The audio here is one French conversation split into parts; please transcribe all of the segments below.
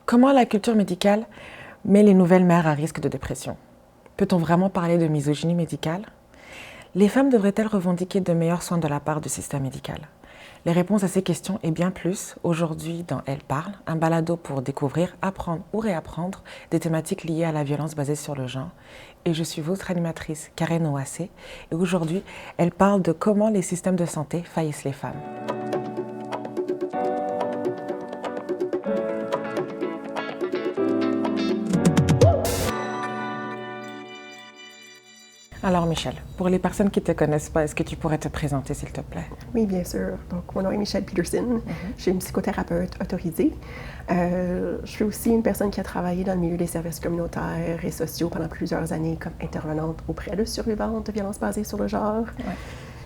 Comment la culture médicale met les nouvelles mères à risque de dépression? Peut-on vraiment parler de misogynie médicale? Les femmes devraient-elles revendiquer de meilleurs soins de la part du système médical? Les réponses à ces questions et bien plus, aujourd'hui dans Elle parle, un balado pour découvrir, apprendre ou réapprendre des thématiques liées à la violence basée sur le genre. Et je suis votre animatrice, Karen Ouassé, et aujourd'hui, elle parle de comment les systèmes de santé faillissent les femmes. Alors Michel, pour les personnes qui ne te connaissent pas, est-ce que tu pourrais te présenter s'il te plaît? Oui, bien sûr. Donc, mon nom est Michelle Peterson. Je suis une psychothérapeute autorisée. Je suis aussi une personne qui a travaillé dans le milieu des services communautaires et sociaux pendant plusieurs années comme intervenante auprès de survivantes de violences basées sur le genre. Ouais.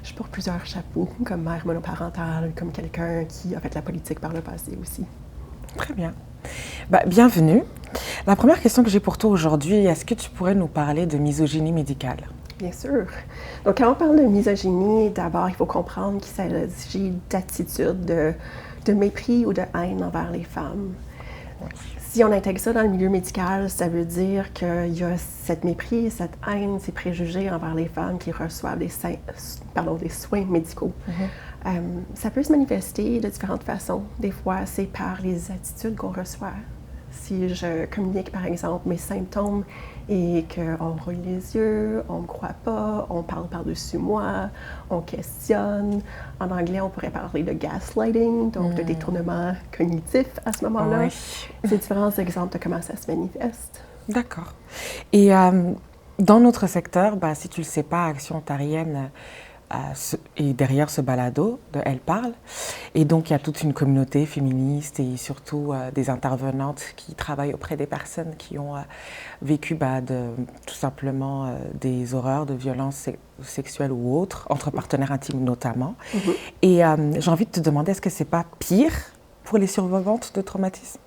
Je porte plusieurs chapeaux, comme mère monoparentale, comme quelqu'un qui a fait la politique par le passé aussi. Très bien. Bienvenue. La première question que j'ai pour toi aujourd'hui, est-ce que tu pourrais nous parler de misogynie médicale? Bien sûr. Donc, quand on parle de misogynie, d'abord, il faut comprendre qu'il s'agit d'attitudes de mépris ou de haine envers les femmes. Oui. Si on intègre ça dans le milieu médical, ça veut dire qu'il y a cette mépris, cette haine, ces préjugés envers les femmes qui reçoivent des soins médicaux. Ça peut se manifester de différentes façons. Des fois, c'est par les attitudes qu'on reçoit. Si je communique, par exemple, mes symptômes et qu'on roule les yeux, on ne me croit pas, on parle par-dessus moi, on questionne. En anglais, on pourrait parler de gaslighting, donc de détournement cognitif à ce moment-là. Oui. C'est différents exemples de comment ça se manifeste. D'accord. Et dans notre secteur, si tu ne le sais pas, Action ontarienne et derrière ce balado de Elle parle. Et donc, il y a toute une communauté féministe et surtout des intervenantes qui travaillent auprès des personnes qui ont vécu tout simplement des horreurs de violences sexuelles ou autres, entre partenaires intimes notamment. Et j'ai envie de te demander, est-ce que c'est pas pire pour les survivantes de traumatisme?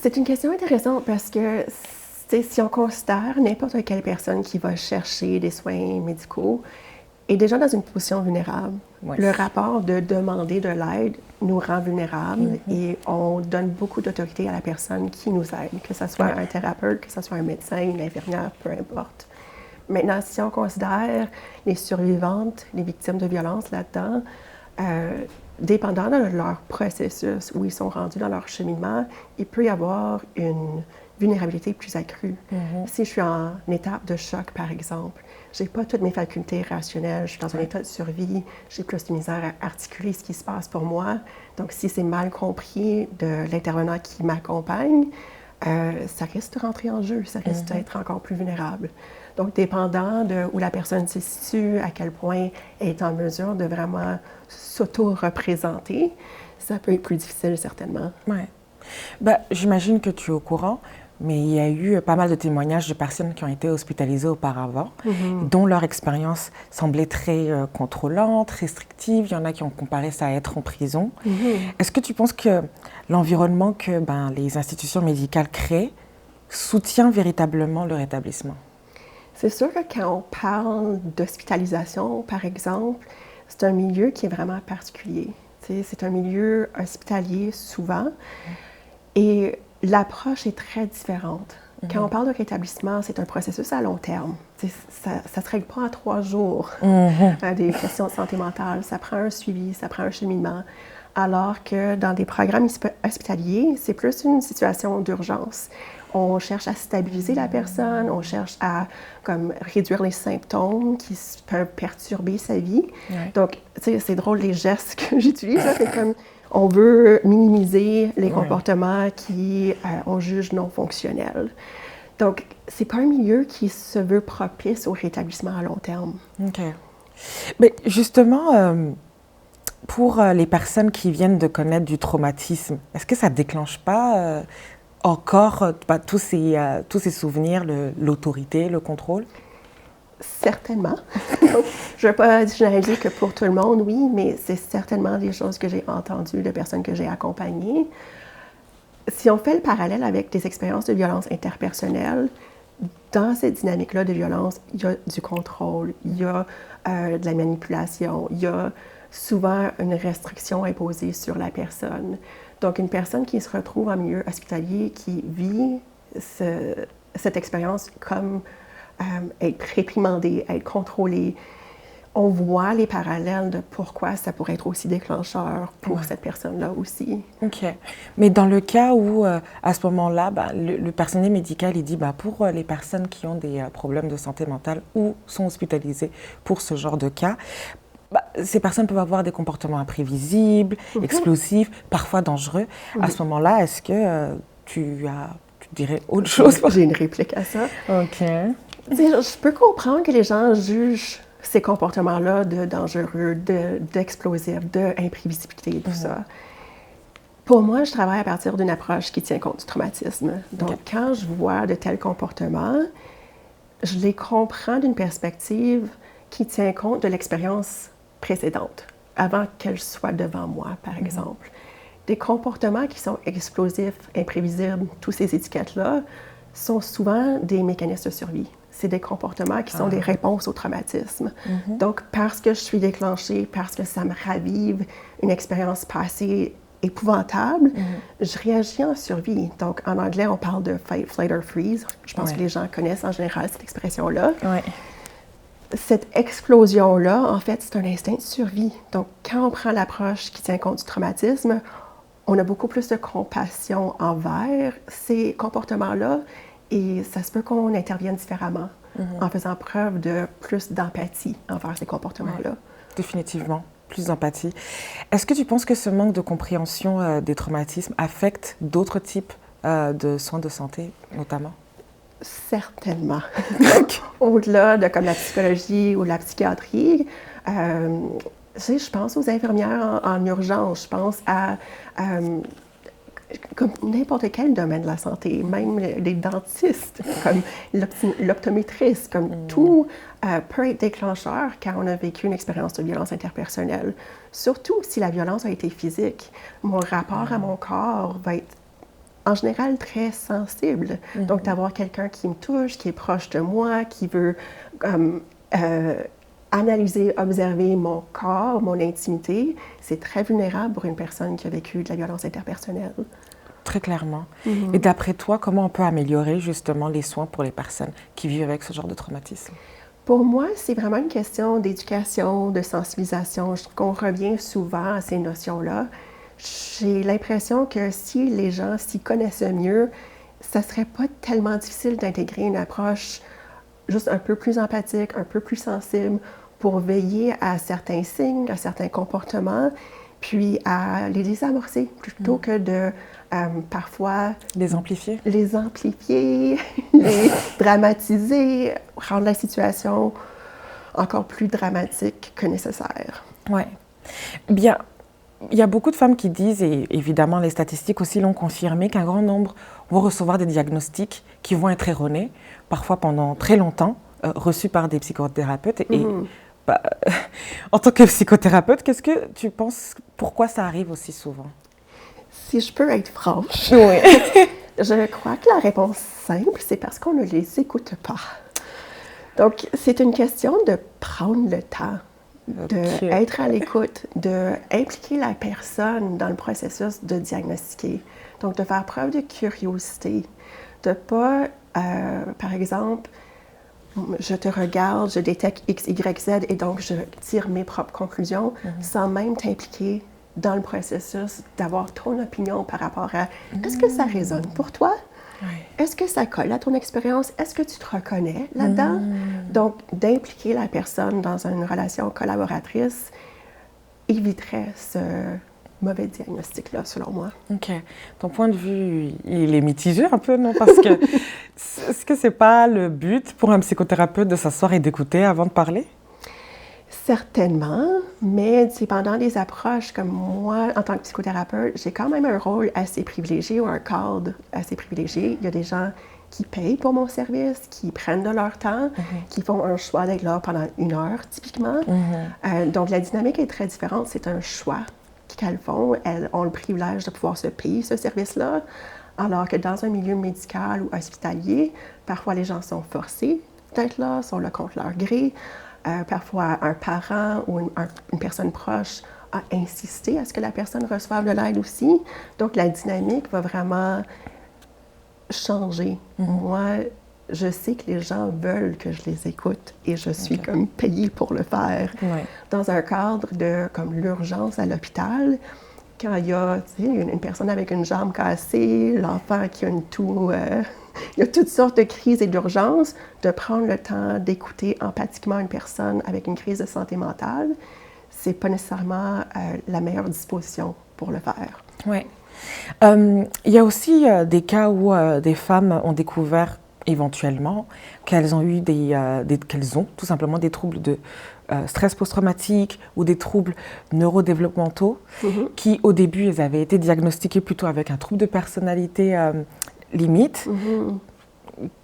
C'est une question intéressante parce que si on considère n'importe quelle personne qui va chercher des soins médicaux est déjà dans une position vulnérable. Oui. Le rapport de demander de l'aide nous rend vulnérables et on donne beaucoup d'autorité à la personne qui nous aide, que ce soit un thérapeute, que ce soit un médecin, une infirmière, peu importe. Maintenant, si on considère les survivantes, les victimes de violences là-dedans, dépendant de leur processus, où ils sont rendus dans leur cheminement, il peut y avoir une vulnérabilité plus accrue. Si je suis en étape de choc, par exemple, je n'ai pas toutes mes facultés rationnelles, je suis dans un état de survie, j'ai plus de misère à articuler ce qui se passe pour moi. Donc, si c'est mal compris de l'intervenant qui m'accompagne, ça risque de rentrer en jeu, ça risque d'être encore plus vulnérable. Donc, dépendant de où la personne se situe, à quel point elle est en mesure de vraiment s'auto-représenter, ça peut être plus difficile, certainement. Oui. J'imagine que tu es au courant, mais il y a eu pas mal de témoignages de personnes qui ont été hospitalisées auparavant, dont leur expérience semblait très contrôlante, restrictive. Il y en a qui ont comparé ça à être en prison. Est-ce que tu penses que l'environnement que les institutions médicales créent soutient véritablement le rétablissement? C'est sûr que quand on parle d'hospitalisation, par exemple, c'est un milieu qui est vraiment particulier. C'est un milieu hospitalier souvent et l'approche est très différente. Quand on parle de rétablissement, c'est un processus à long terme. Ça ne se règle pas en 3 jours. Des questions de santé mentale, ça prend un suivi, ça prend un cheminement. Alors que dans des programmes hospitaliers, c'est plus une situation d'urgence. On cherche à stabiliser la personne, on cherche à réduire les symptômes qui peuvent perturber sa vie. Donc, c'est drôle les gestes que j'utilise. C'est comme on veut minimiser les comportements qui on juge non fonctionnels. Donc, c'est pas un milieu qui se veut propice au rétablissement à long terme. OK. Mais justement, pour les personnes qui viennent de connaître du traumatisme, est-ce que ça ne déclenche pas encore tous ces souvenirs, l'autorité, le contrôle? Certainement. Donc, je ne vais pas généraliser que pour tout le monde, oui, mais c'est certainement des choses que j'ai entendues de personnes que j'ai accompagnées. Si on fait le parallèle avec des expériences de violence interpersonnelle, dans cette dynamique-là de violence, il y a du contrôle, il y a de la manipulation, il y a souvent une restriction imposée sur la personne. Donc, une personne qui se retrouve en milieu hospitalier, qui vit cette expérience comme être réprimandée, être contrôlée, on voit les parallèles de pourquoi ça pourrait être aussi déclencheur pour cette personne-là aussi. OK. Mais dans le cas où, à ce moment-là, le personnel médical, il dit, pour les personnes qui ont des problèmes de santé mentale ou sont hospitalisées pour ce genre de cas, ces personnes peuvent avoir des comportements imprévisibles, explosifs, parfois dangereux. À ce moment-là, est-ce que tu dirais autre chose? J'ai une réplique à ça. OK. Je peux comprendre que les gens jugent ces comportements-là de dangereux, d'explosifs, d'imprévisibilité, tout ça. Pour moi, je travaille à partir d'une approche qui tient compte du traumatisme. Donc, quand je vois de tels comportements, je les comprends d'une perspective qui tient compte de l'expérience précédente, avant qu'elle soit devant moi, par exemple. Des comportements qui sont explosifs, imprévisibles, toutes ces étiquettes-là, sont souvent des mécanismes de survie. C'est des comportements qui sont des réponses au traumatisme. Donc, parce que je suis déclenchée, parce que ça me ravive une expérience passée épouvantable, je réagis en survie. Donc, en anglais, on parle de fight, flight or freeze. Je pense que les gens connaissent en général cette expression-là. Cette explosion-là, en fait, c'est un instinct de survie. Donc, quand on prend l'approche qui tient compte du traumatisme, on a beaucoup plus de compassion envers ces comportements-là et ça se peut qu'on intervienne différemment en faisant preuve de plus d'empathie envers ces comportements-là. Définitivement, plus d'empathie. Est-ce que tu penses que ce manque de compréhension des traumatismes affecte d'autres types de soins de santé, notamment? Certainement. Donc, au-delà de comme la psychologie ou la psychiatrie, je pense aux infirmières en urgence, je pense à comme n'importe quel domaine de la santé, même les dentistes, comme l'optométriste, comme tout peut être déclencheur quand on a vécu une expérience de violence interpersonnelle. Surtout si la violence a été physique. Mon rapport à mon corps va être en général très sensible. Donc, d'avoir quelqu'un qui me touche, qui est proche de moi, qui veut analyser, observer mon corps, mon intimité, c'est très vulnérable pour une personne qui a vécu de la violence interpersonnelle. Très clairement. Et d'après toi, comment on peut améliorer justement les soins pour les personnes qui vivent avec ce genre de traumatisme? Pour moi, c'est vraiment une question d'éducation, de sensibilisation. Je trouve qu'on revient souvent à ces notions-là. J'ai l'impression que si les gens s'y connaissaient mieux, ça serait pas tellement difficile d'intégrer une approche juste un peu plus empathique, un peu plus sensible pour veiller à certains signes, à certains comportements, puis à les désamorcer plutôt que de parfois... Les amplifier? Les amplifier, les dramatiser, rendre la situation encore plus dramatique que nécessaire. Oui. Bien, il y a beaucoup de femmes qui disent, et évidemment les statistiques aussi l'ont confirmé, qu'un grand nombre vont recevoir des diagnostics qui vont être erronés, parfois pendant très longtemps, reçus par des psychothérapeutes. Et en tant que psychothérapeute, qu'est-ce que tu penses, pourquoi ça arrive aussi souvent? Si je peux être franche, je crois que la réponse simple, c'est parce qu'on ne les écoute pas. Donc, c'est une question de prendre le temps, d'être à l'écoute, d'impliquer la personne dans le processus de diagnostiquer. Donc, de faire preuve de curiosité, de ne pas, par exemple, je te regarde, je détecte X, Y, Z et donc je tire mes propres conclusions sans même t'impliquer dans le processus, d'avoir ton opinion par rapport à est-ce que ça résonne pour toi? Oui. Est-ce que ça colle à ton expérience? Est-ce que tu te reconnais là-dedans? Donc, d'impliquer la personne dans une relation collaboratrice éviterait ce mauvais diagnostic-là, selon moi. OK. Ton point de vue, il est mitigé un peu, non? Parce que, est-ce que c'est pas le but pour un psychothérapeute de s'asseoir et d'écouter avant de parler? Certainement, mais dépendant des approches, comme moi, en tant que psychothérapeute, j'ai quand même un rôle assez privilégié ou un cadre assez privilégié. Il y a des gens qui payent pour mon service, qui prennent de leur temps, qui font un choix d'être là pendant 1 heure, typiquement. Donc, la dynamique est très différente. C'est un choix qu'elles font. Elles ont le privilège de pouvoir se payer ce service-là, alors que dans un milieu médical ou hospitalier, parfois les gens sont forcés d'être là, sont là contre leur gré. Parfois, un parent ou une personne proche à insister à ce que la personne reçoive de l'aide aussi. Donc, la dynamique va vraiment changer. Moi, je sais que les gens veulent que je les écoute et je suis comme payée pour le faire. Dans un cadre de comme l'urgence à l'hôpital, quand il y a une personne avec une jambe cassée, l'enfant qui a une toux, il y a toutes sortes de crises et d'urgences, de prendre le temps d'écouter empathiquement une personne avec une crise de santé mentale, c'est pas nécessairement la meilleure disposition pour le faire. Oui. Il y a aussi des cas où des femmes ont découvert éventuellement qu'elles ont eu qu'elles ont tout simplement des troubles de stress post-traumatique ou des troubles neurodéveloppementaux qui, au début, ils avaient été diagnostiqués plutôt avec un trouble de personnalité limite,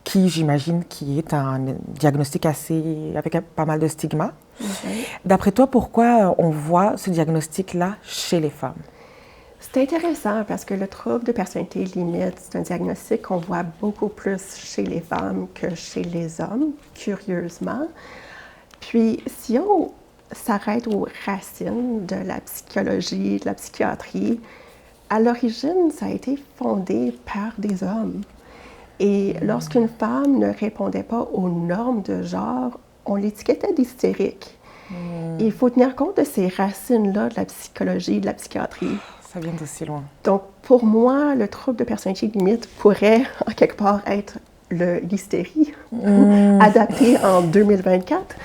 qui, j'imagine, qui est un diagnostic avec pas mal de stigmas. D'après toi, pourquoi on voit ce diagnostic-là chez les femmes? C'est intéressant parce que le trouble de personnalité limite, c'est un diagnostic qu'on voit beaucoup plus chez les femmes que chez les hommes, curieusement. Puis, si on s'arrête aux racines de la psychologie, de la psychiatrie, à l'origine, ça a été fondé par des hommes. Et lorsqu'une femme ne répondait pas aux normes de genre, on l'étiquetait d'hystérique. Et il faut tenir compte de ces racines-là de la psychologie, de la psychiatrie. Ça vient d'aussi loin. Donc, pour moi, le trouble de personnalité limite pourrait, en quelque part, être l'hystérie, adaptée en 2024.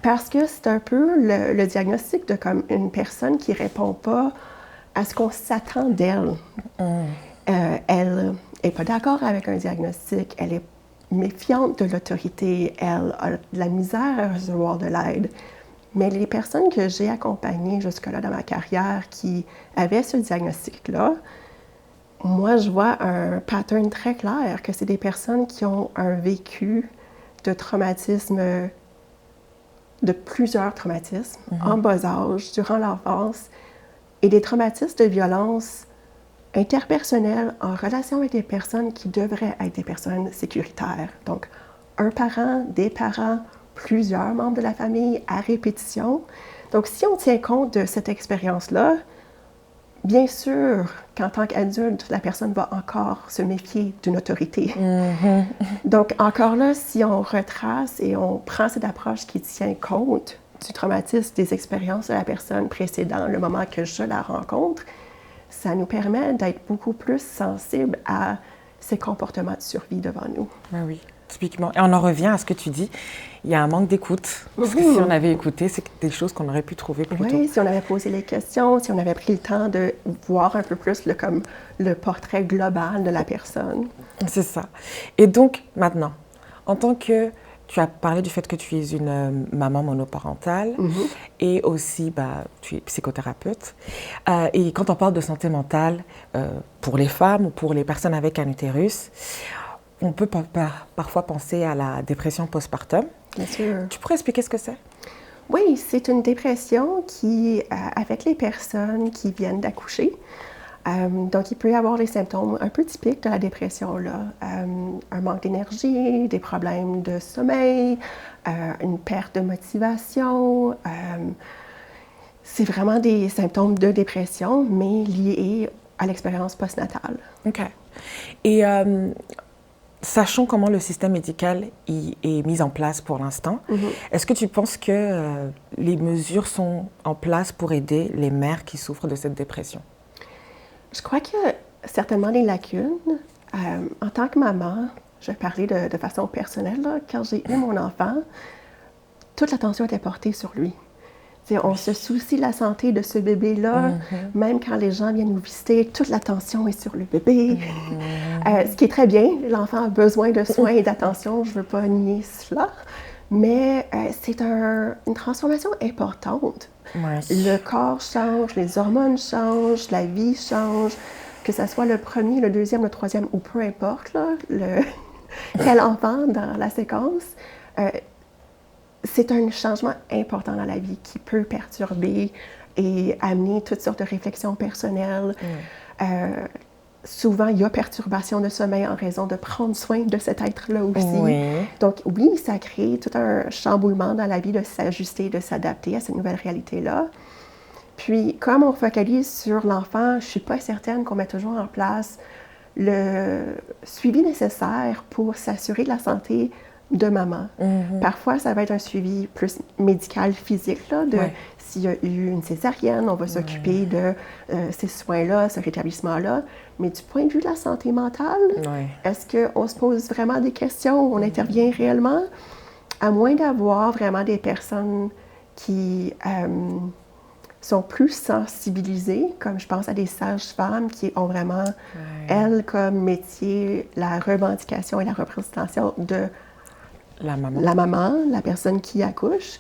Parce que c'est un peu le diagnostic de comme une personne qui ne répond pas à ce qu'on s'attend d'elle. Elle n'est pas d'accord avec un diagnostic, elle est méfiante de l'autorité, elle a de la misère à recevoir de l'aide. Mais les personnes que j'ai accompagnées jusque-là dans ma carrière qui avaient ce diagnostic-là, moi, je vois un pattern très clair, que c'est des personnes qui ont un vécu de traumatisme, de plusieurs traumatismes, en bas âge, durant l'enfance, et des traumatismes de violence interpersonnelle en relation avec des personnes qui devraient être des personnes sécuritaires. Donc, un parent, des parents, plusieurs membres de la famille à répétition. Donc, si on tient compte de cette expérience-là, bien sûr qu'en tant qu'adulte, la personne va encore se méfier d'une autorité. Donc, encore là, si on retrace et on prend cette approche qui tient compte du traumatisme, des expériences de la personne précédant le moment que je la rencontre, ça nous permet d'être beaucoup plus sensibles à ces comportements de survie devant nous. Ben oui, typiquement. Et on en revient à ce que tu dis, il y a un manque d'écoute. Parce que si on avait écouté, c'est des choses qu'on aurait pu trouver plus tôt. Oui, si on avait posé les questions, si on avait pris le temps de voir un peu plus comme le portrait global de la personne. C'est ça. Et donc, maintenant, en tant que... Tu as parlé du fait que tu es une maman monoparentale et aussi tu es psychothérapeute. Et quand on parle de santé mentale, pour les femmes ou pour les personnes avec un utérus, on peut parfois penser à la dépression postpartum. Bien sûr. Tu pourrais expliquer ce que c'est? Oui, c'est une dépression qui, avec les personnes qui viennent d'accoucher, donc, il peut y avoir les symptômes un peu typiques de la dépression, là. Un manque d'énergie, des problèmes de sommeil, une perte de motivation. C'est vraiment des symptômes de dépression, mais liés à l'expérience postnatale. OK. Et sachant comment le système médical est mis en place pour l'instant, est-ce que tu penses que les mesures sont en place pour aider les mères qui souffrent de cette dépression? Je crois qu'il y a certainement des lacunes. En tant que maman, je vais parler de façon personnelle, là, quand j'ai eu mon enfant, toute l'attention était portée sur lui. T'sais, on se soucie de la santé de ce bébé-là, même quand les gens viennent nous visiter, toute l'attention est sur le bébé. Ce qui est très bien, l'enfant a besoin de soins et d'attention, je ne veux pas nier cela, mais c'est une transformation importante. Le corps change, les hormones changent, la vie change, que ce soit le premier, le deuxième, le troisième, ou peu importe, là, quel enfant dans la séquence, c'est un changement important dans la vie qui peut perturber et amener toutes sortes de réflexions personnelles. Souvent, il y a perturbation de sommeil en raison de prendre soin de cet être-là aussi. Donc, oui, ça crée tout un chamboulement dans la vie de s'ajuster, de s'adapter à cette nouvelle réalité-là. Puis, comme on focalise sur l'enfant, je ne suis pas certaine qu'on met toujours en place le suivi nécessaire pour s'assurer de la santé de maman. Parfois, ça va être un suivi plus médical, physique, là, de s'il y a eu une césarienne, on va s'occuper de ces soins-là, ce rétablissement-là. Mais du point de vue de la santé mentale, est-ce qu'on se pose vraiment des questions, on intervient réellement? À moins d'avoir vraiment des personnes qui sont plus sensibilisées, comme je pense à des sages-femmes qui ont vraiment, elles, comme métier, la revendication et la représentation de la maman, la personne qui accouche.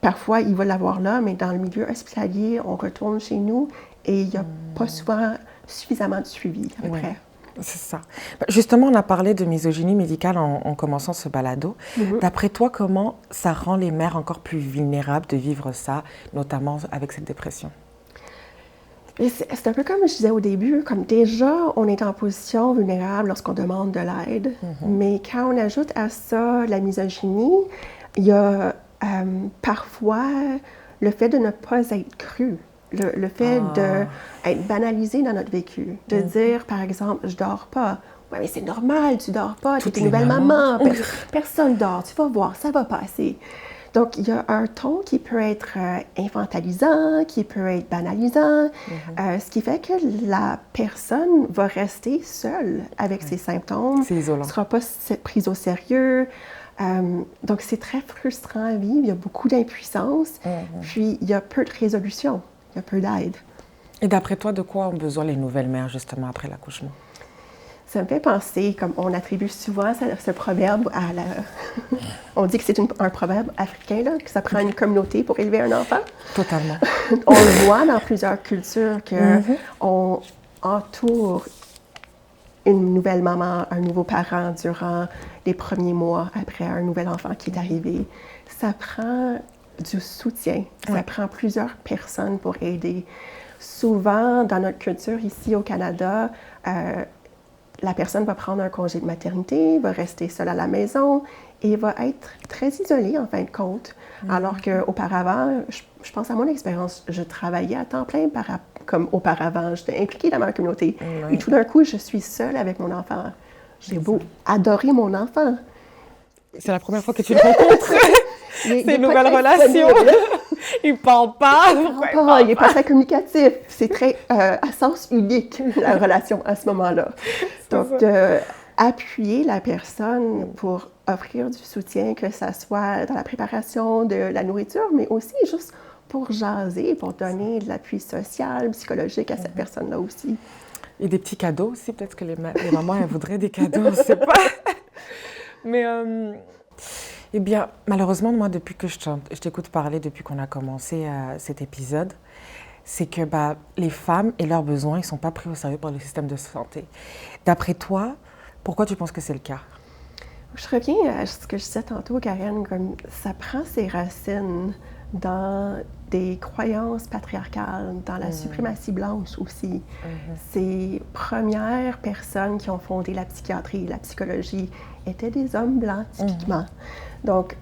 Parfois, ils veulent l'avoir là, mais dans le milieu hospitalier, on retourne chez nous et il n'y a pas souvent suffisamment de suivi après. C'est ça. Justement, on a parlé de misogynie médicale en commençant ce balado. D'après toi, comment ça rend les mères encore plus vulnérables de vivre ça, notamment avec cette dépression? C'est un peu comme je disais au début, comme déjà, on est en position vulnérable lorsqu'on demande de l'aide, mais quand on ajoute à ça la misogynie, il y a parfois le fait de ne pas être cru. Le fait d'être banalisé dans notre vécu, de dire, par exemple, je dors pas. Ouais, mais c'est normal, tu dors pas, tu es une nouvelle maman, personne dort, tu vas voir, ça va passer. Donc, il y a un ton qui peut être infantilisant, qui peut être banalisant, ce qui fait que la personne va rester seule avec ses symptômes. C'est isolant. Ne sera pas prise au sérieux. Donc, c'est très frustrant à vivre, il y a beaucoup d'impuissance, puis il y a peu de résolution. Il y a peu d'aide. Et d'après toi, de quoi ont besoin les nouvelles mères, justement, après l'accouchement? Ça me fait penser, comme on attribue souvent ce proverbe à la... On dit que c'est un proverbe africain, là, que ça prend une communauté pour élever un enfant. Totalement. On le voit dans plusieurs cultures qu'on entoure une nouvelle maman, un nouveau parent durant les premiers mois après un nouvel enfant qui est arrivé. Ça prend du soutien. Ça prend plusieurs personnes pour aider. Souvent, dans notre culture ici au Canada, la personne va prendre un congé de maternité, va rester seule à la maison et va être très isolée en fin de compte. Alors qu'auparavant, je pense à mon expérience, je travaillais à temps plein comme auparavant, j'étais impliquée dans ma communauté. Et tout d'un coup, je suis seule avec mon enfant. J'ai beau adorer mon enfant. C'est la première fois que tu le rencontres. C'est une nouvelle relation. Il ne parle pas. Il n'est pas très communicatif. C'est très à sens unique, la relation à ce moment-là. Donc, appuyer la personne pour offrir du soutien, que ce soit dans la préparation de la nourriture, mais aussi juste pour jaser, pour donner de l'appui social, psychologique à cette personne-là aussi. Et des petits cadeaux aussi. Peut-être que les mamans, elles voudraient des cadeaux, on ne sait pas. Mais... Eh bien, malheureusement, moi, depuis que je t'écoute parler, depuis qu'on a commencé cet épisode, c'est que les femmes et leurs besoins, ils ne sont pas pris au sérieux par le système de santé. D'après toi, pourquoi tu penses que c'est le cas? Je reviens à ce que je disais tantôt, Karen, comme ça prend ses racines dans des croyances patriarcales, dans la suprématie blanche aussi. Ces premières personnes qui ont fondé la psychiatrie, la psychologie, étaient des hommes blancs, typiquement. Donc,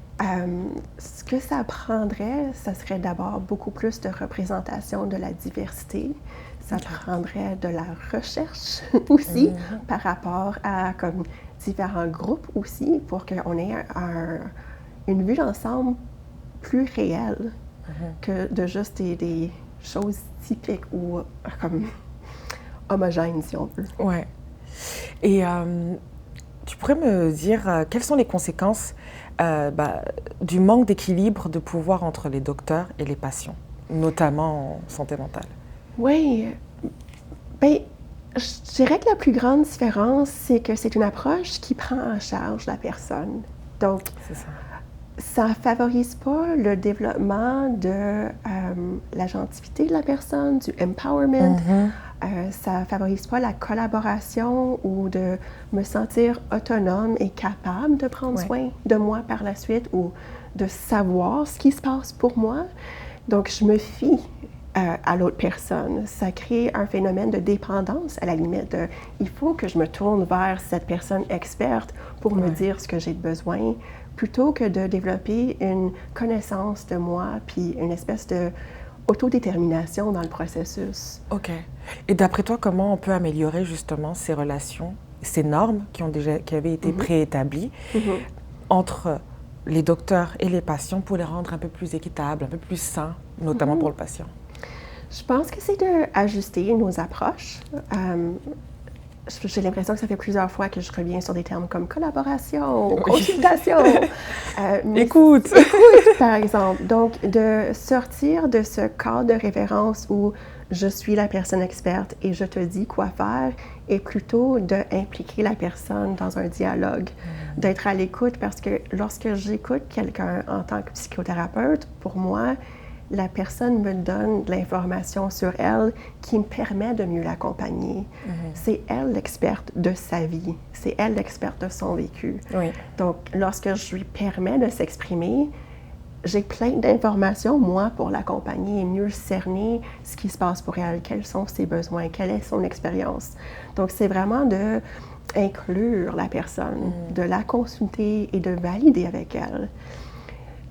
ce que ça prendrait, ça serait d'abord beaucoup plus de représentation de la diversité. Ça prendrait de la recherche aussi par rapport à comme, différents groupes aussi pour qu'on ait une vue d'ensemble plus réelle que de juste des choses typiques ou comme homogènes, si on veut. Ouais. Et tu pourrais me dire quelles sont les conséquences du manque d'équilibre de pouvoir entre les docteurs et les patients, notamment en santé mentale? Oui. Bien, je dirais que la plus grande différence, c'est que c'est une approche qui prend en charge la personne. Donc, ça ne favorise pas le développement de l'agentivité de la personne, du empowerment. Ça ne favorise pas la collaboration ou de me sentir autonome et capable de prendre soin de moi par la suite ou de savoir ce qui se passe pour moi. Donc, je me fie à l'autre personne. Ça crée un phénomène de dépendance, à la limite. Il faut que je me tourne vers cette personne experte pour me dire ce que j'ai besoin, plutôt que de développer une connaissance de moi, puis une espèce de autodétermination dans le processus. OK. Et d'après toi, comment on peut améliorer justement ces relations, ces normes qui avaient été préétablies entre les docteurs et les patients pour les rendre un peu plus équitables, un peu plus sains, notamment pour le patient? Je pense que c'est d'ajuster nos approches. J'ai l'impression que ça fait plusieurs fois que je reviens sur des termes comme collaboration, consultation. Écoute, par exemple. Donc, de sortir de ce cadre de référence où je suis la personne experte et je te dis quoi faire, et plutôt d'impliquer la personne dans un dialogue, d'être à l'écoute, parce que lorsque j'écoute quelqu'un en tant que psychothérapeute, pour moi, la personne me donne de l'information sur elle qui me permet de mieux l'accompagner. C'est elle l'experte de sa vie, c'est elle l'experte de son vécu. Oui. Donc, lorsque je lui permets de s'exprimer, j'ai plein d'informations, moi, pour l'accompagner et mieux cerner ce qui se passe pour elle, quels sont ses besoins, quelle est son expérience. Donc, c'est vraiment d'inclure la personne, de la consulter et de valider avec elle.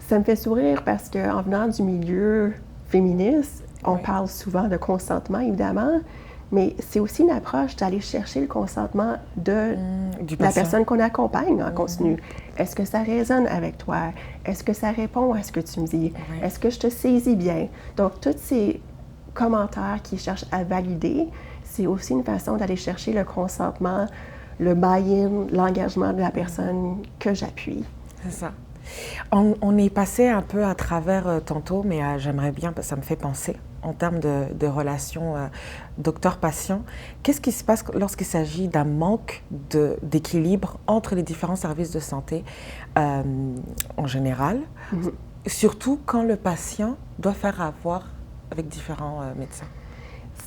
Ça me fait sourire parce qu'en venant du milieu féministe, on parle souvent de consentement, évidemment, mais c'est aussi une approche d'aller chercher le consentement de la personne qu'on accompagne en continu. Est-ce que ça résonne avec toi? Est-ce que ça répond à ce que tu me dis? Est-ce que je te saisis bien? Donc, tous ces commentaires qui cherchent à valider, c'est aussi une façon d'aller chercher le consentement, le buy-in, l'engagement de la personne que j'appuie. C'est ça. On est passé un peu à travers tantôt, mais j'aimerais bien, ça me fait penser, en termes de relations docteur-patient, qu'est-ce qui se passe lorsqu'il s'agit d'un manque d'équilibre entre les différents services de santé en général, surtout quand le patient doit faire avoir avec différents médecins?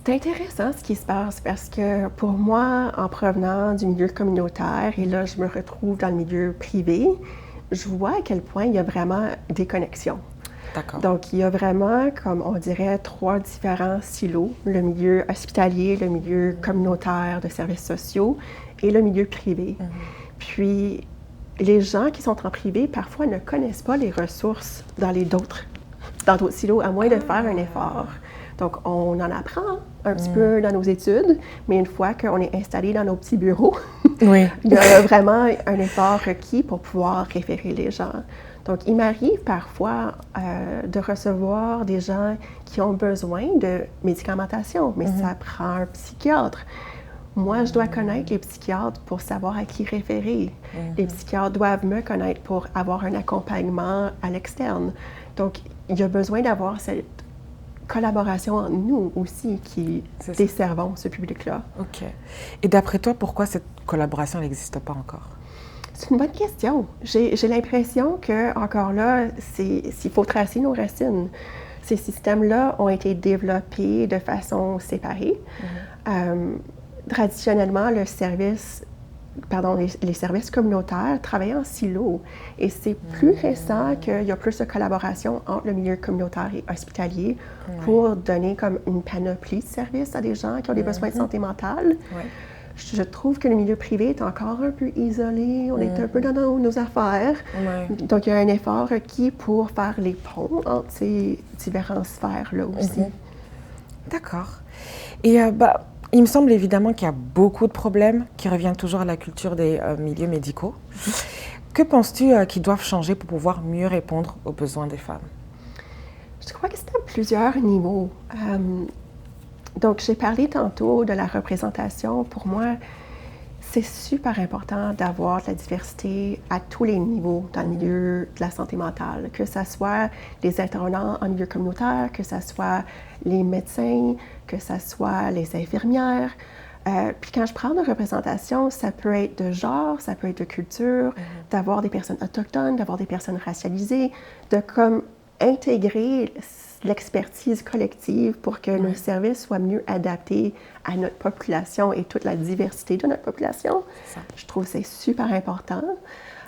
C'est intéressant ce qui se passe parce que pour moi, en provenant du milieu communautaire, et là je me retrouve dans le milieu privé, je vois à quel point il y a vraiment des connexions. D'accord. Donc, il y a vraiment, comme on dirait, 3 différents silos, le milieu hospitalier, le milieu communautaire de services sociaux et le milieu privé. Puis, les gens qui sont en privé, parfois, ne connaissent pas les ressources dans d'autres silos, à moins de faire un effort. Donc, on en apprend un petit peu dans nos études, mais une fois qu'on est installé dans nos petits bureaux, il y a vraiment un effort requis pour pouvoir référer les gens. Donc, il m'arrive parfois de recevoir des gens qui ont besoin de médicamentation, mais ça prend un psychiatre. Moi, je dois connaître les psychiatres pour savoir à qui référer. Les psychiatres doivent me connaître pour avoir un accompagnement à l'externe. Donc, il y a besoin d'avoir cette collaboration entre nous aussi qui desservons ce public-là. OK. Et d'après toi, pourquoi cette collaboration n'existe pas encore? C'est une bonne question. J'ai l'impression que, encore là, s'il faut tracer nos racines, ces systèmes-là ont été développés de façon séparée. Traditionnellement, les services communautaires travaillaient en silo. Et c'est plus récent qu'il y a plus de collaboration entre le milieu communautaire et hospitalier pour donner comme une panoplie de services à des gens qui ont des besoins de santé mentale. Je trouve que le milieu privé est encore un peu isolé, on est un peu dans nos affaires. Donc, il y a un effort requis pour faire les ponts entre ces différentes sphères-là aussi. D'accord. Et il me semble évidemment qu'il y a beaucoup de problèmes qui reviennent toujours à la culture des milieux médicaux. Que penses-tu qu'ils doivent changer pour pouvoir mieux répondre aux besoins des femmes? Je crois que c'est à plusieurs niveaux. Donc, j'ai parlé tantôt de la représentation. Pour moi, c'est super important d'avoir de la diversité à tous les niveaux dans le milieu de la santé mentale, que ce soit les intervenants en milieu communautaire, que ce soit les médecins, que ce soit les infirmières. Puis quand je parle de représentation, ça peut être de genre, ça peut être de culture, d'avoir des personnes autochtones, d'avoir des personnes racialisées, de comme intégrer l'expertise collective pour que nos services soient mieux adaptés à notre population et toute la diversité de notre population. Je trouve que c'est super important.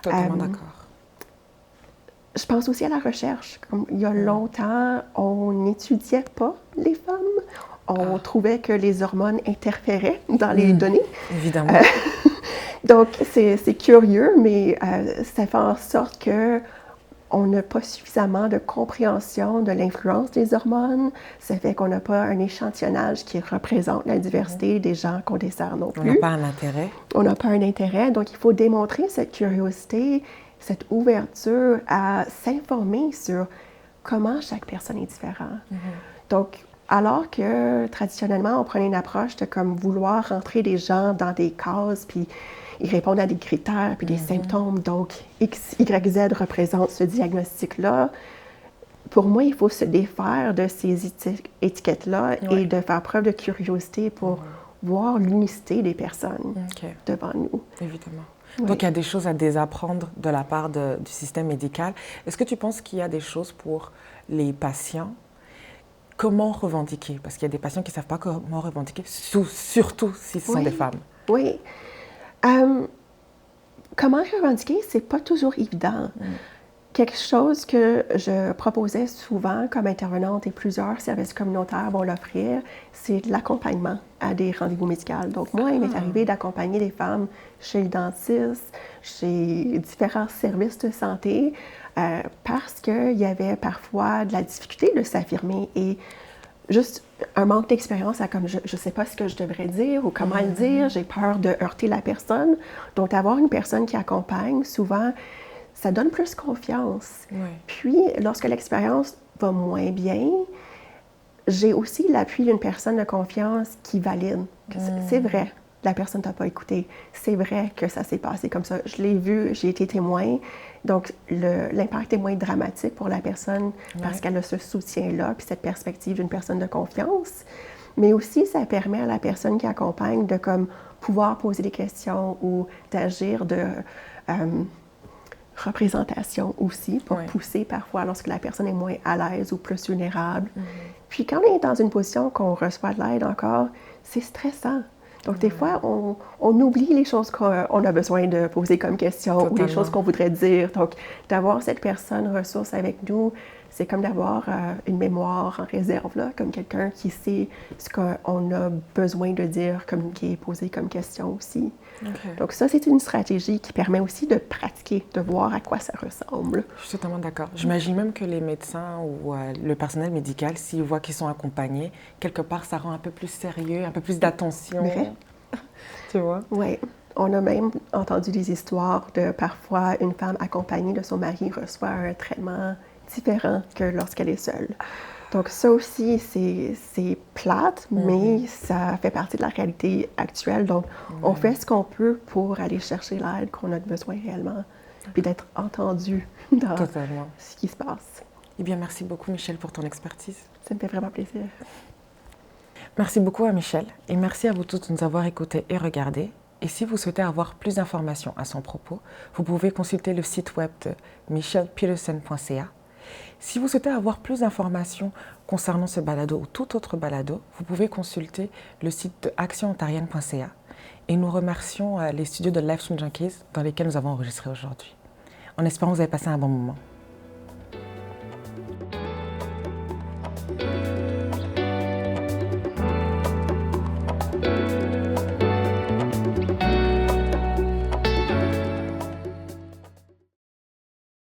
Totalement d'accord. Je pense aussi à la recherche. Comme il y a longtemps, on n'étudiait pas les femmes. On trouvait que les hormones interféraient dans les données. Évidemment. Donc, c'est curieux, mais ça fait en sorte que on n'a pas suffisamment de compréhension de l'influence des hormones. Ça fait qu'on n'a pas un échantillonnage qui représente la diversité des gens qu'on dessert non plus. On n'a pas un intérêt. On n'a pas un intérêt. Donc, il faut démontrer cette curiosité, cette ouverture à s'informer sur comment chaque personne est différente. Donc, alors que traditionnellement, on prenait une approche de comme vouloir rentrer des gens dans des cases, puis ils répondent à des critères, puis des symptômes. Donc, X, Y, Z représente ce diagnostic-là. Pour moi, il faut se défaire de ces étiquettes-là et de faire preuve de curiosité pour voir l'unicité des personnes devant nous. Évidemment. Donc, il y a des choses à désapprendre de la part du système médical. Est-ce que tu penses qu'il y a des choses pour les patients? Comment revendiquer? Parce qu'il y a des patients qui ne savent pas comment revendiquer, surtout si ce sont des femmes. Oui. Comment revendiquer, c'est pas toujours évident. Quelque chose que je proposais souvent comme intervenante et plusieurs services communautaires vont l'offrir, c'est de l'accompagnement à des rendez-vous médicaux. Donc moi, il m'est arrivé d'accompagner des femmes chez le dentiste, chez différents services de santé, parce qu'il y avait parfois de la difficulté de s'affirmer et juste un manque d'expérience à comme je ne sais pas ce que je devrais dire ou comment le dire, j'ai peur de heurter la personne. Donc, avoir une personne qui accompagne, souvent, ça donne plus confiance. Puis, lorsque l'expérience va moins bien, j'ai aussi l'appui d'une personne de confiance qui valide que c'est vrai, la personne t'a pas écouté. C'est vrai que ça s'est passé comme ça. Je l'ai vu, j'ai été témoin. Donc, l'impact est moins dramatique pour la personne parce qu'elle a ce soutien-là, puis cette perspective d'une personne de confiance. Mais aussi, ça permet à la personne qui accompagne de comme, pouvoir poser des questions ou d'agir de représentation aussi pour pousser parfois lorsque la personne est moins à l'aise ou plus vulnérable. Puis quand on est dans une position qu'on reçoit de l'aide encore, c'est stressant. Donc, des fois, on oublie les choses qu'on a besoin de poser comme question ou les choses qu'on voudrait dire. Donc, d'avoir cette personne ressource avec nous, c'est comme d'avoir une mémoire en réserve, là, comme quelqu'un qui sait ce qu'on a besoin de dire, communiquer, poser comme question aussi. Donc, ça, c'est une stratégie qui permet aussi de pratiquer, de voir à quoi ça ressemble. Je suis totalement d'accord. J'imagine même que les médecins ou le personnel médical, s'ils voient qu'ils sont accompagnés, quelque part, ça rend un peu plus sérieux, un peu plus d'attention. Tu vois? Oui. On a même entendu des histoires de parfois une femme accompagnée de son mari reçoit un traitement différent que lorsqu'elle est seule. Donc ça aussi, c'est plate, mais ça fait partie de la réalité actuelle. Donc, on fait ce qu'on peut pour aller chercher l'aide qu'on a besoin réellement, puis d'être entendu dans ce qui se passe. Eh bien, merci beaucoup, Michel, pour ton expertise. Ça me fait vraiment plaisir. Merci beaucoup à Michel et merci à vous tous de nous avoir écoutés et regardés. Et si vous souhaitez avoir plus d'informations à son propos, vous pouvez consulter le site web de michelpetersen.ca. Si vous souhaitez avoir plus d'informations concernant ce balado ou tout autre balado, vous pouvez consulter le site de actionontarienne.ca. Et nous remercions les studios de Livestream Junkies dans lesquels nous avons enregistré aujourd'hui. En espérant que vous avez passé un bon moment.